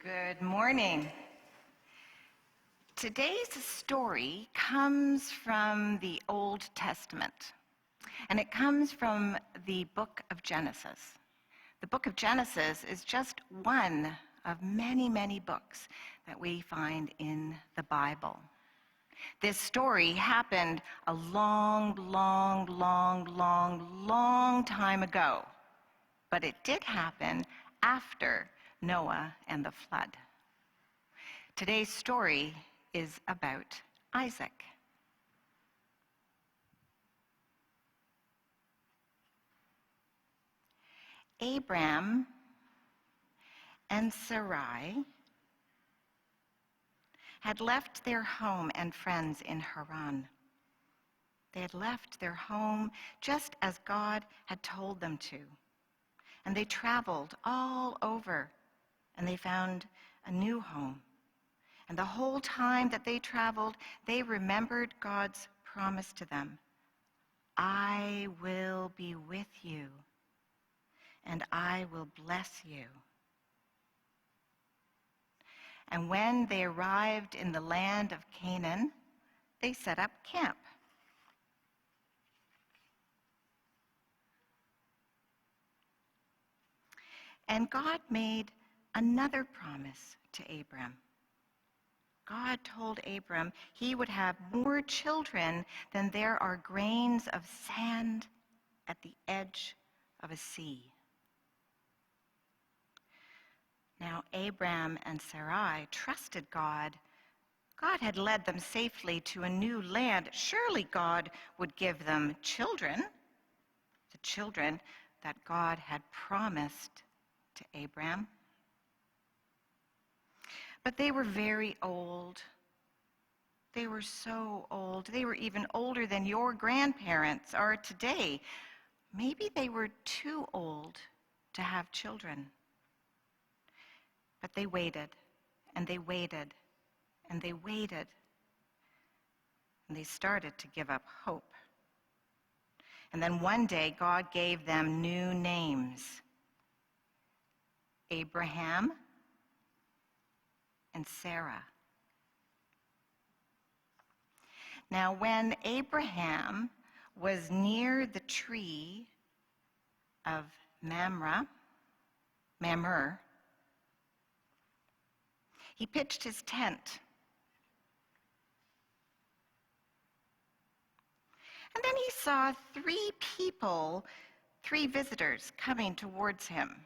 Good morning. Today's story comes from the Old Testament, and it comes from the book of Genesis. The book of Genesis is just one of many, many books that we find in the Bible. This story happened a long time ago, but it did happen after Noah and the flood. Today's story is about Isaac. Abram and Sarai had left their home and friends in Haran. They had left their home just as God had told them to. And they traveled all over, and they found a new home. And the whole time that they traveled, they remembered God's promise to them. I will be with you, and I will bless you. And when they arrived in the land of Canaan, they set up camp. And God made another promise to Abram. God told Abram he would have more children than there are grains of sand at the edge of a sea. Now Abram and Sarai trusted God. God had led them safely to a new land. Surely God would give them children, the children that God had promised to Abram. But they were very old. They were so old. They were even older than your grandparents are today. Maybe they were too old to have children. But they waited, and they waited, and they waited, and they started to give up hope. And then one day, God gave them new names: Abraham and Sarah. Now, when Abraham was near the tree of Mamre, he pitched his tent. And then he saw three visitors coming towards him.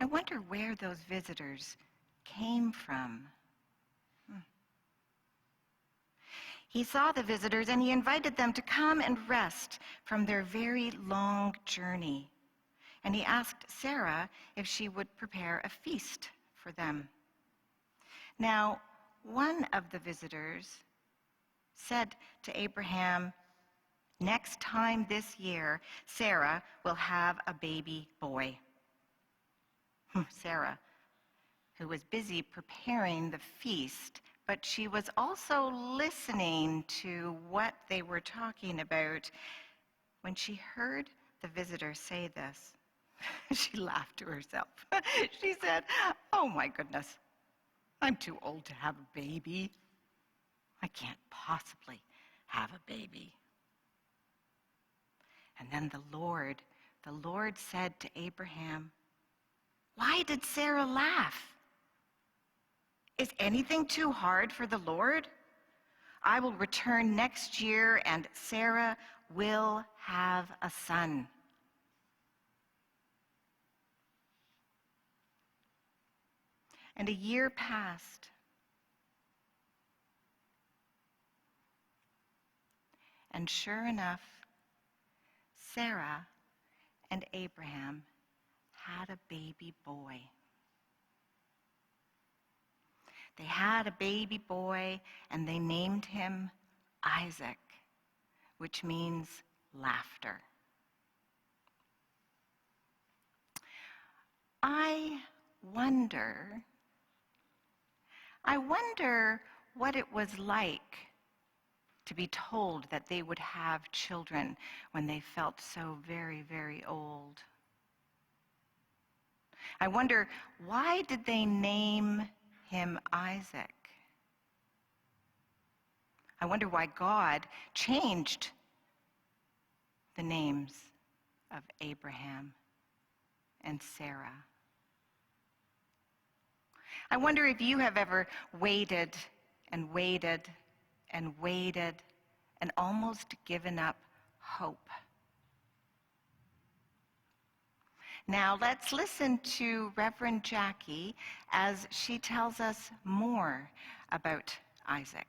I wonder where those visitors came from. He saw the visitors and he invited them to come and rest from their very long journey. And he asked Sarah if she would prepare a feast for them. Now, one of the visitors said to Abraham, "Next time this year, Sarah will have a baby boy." Sarah, who was busy preparing the feast, but she was also listening to what they were talking about. When she heard the visitor say this, she laughed to herself. She said, "Oh my goodness, I'm too old to have a baby. I can't possibly have a baby." And then the Lord said to Abraham, "Why did Sarah laugh? Is anything too hard for the Lord? I will return next year and Sarah will have a son." And a year passed. And sure enough, Sarah and Abraham had a baby boy. They had a baby boy, and they named him Isaac, which means laughter. I wonder what it was like to be told that they would have children when they felt so very, very old. I wonder, why did they name him Isaac? I wonder why God changed the names of Abraham and Sarah. I wonder if you have ever waited and waited and waited and almost given up hope. Now let's listen to Reverend Jackie as she tells us more about Isaac.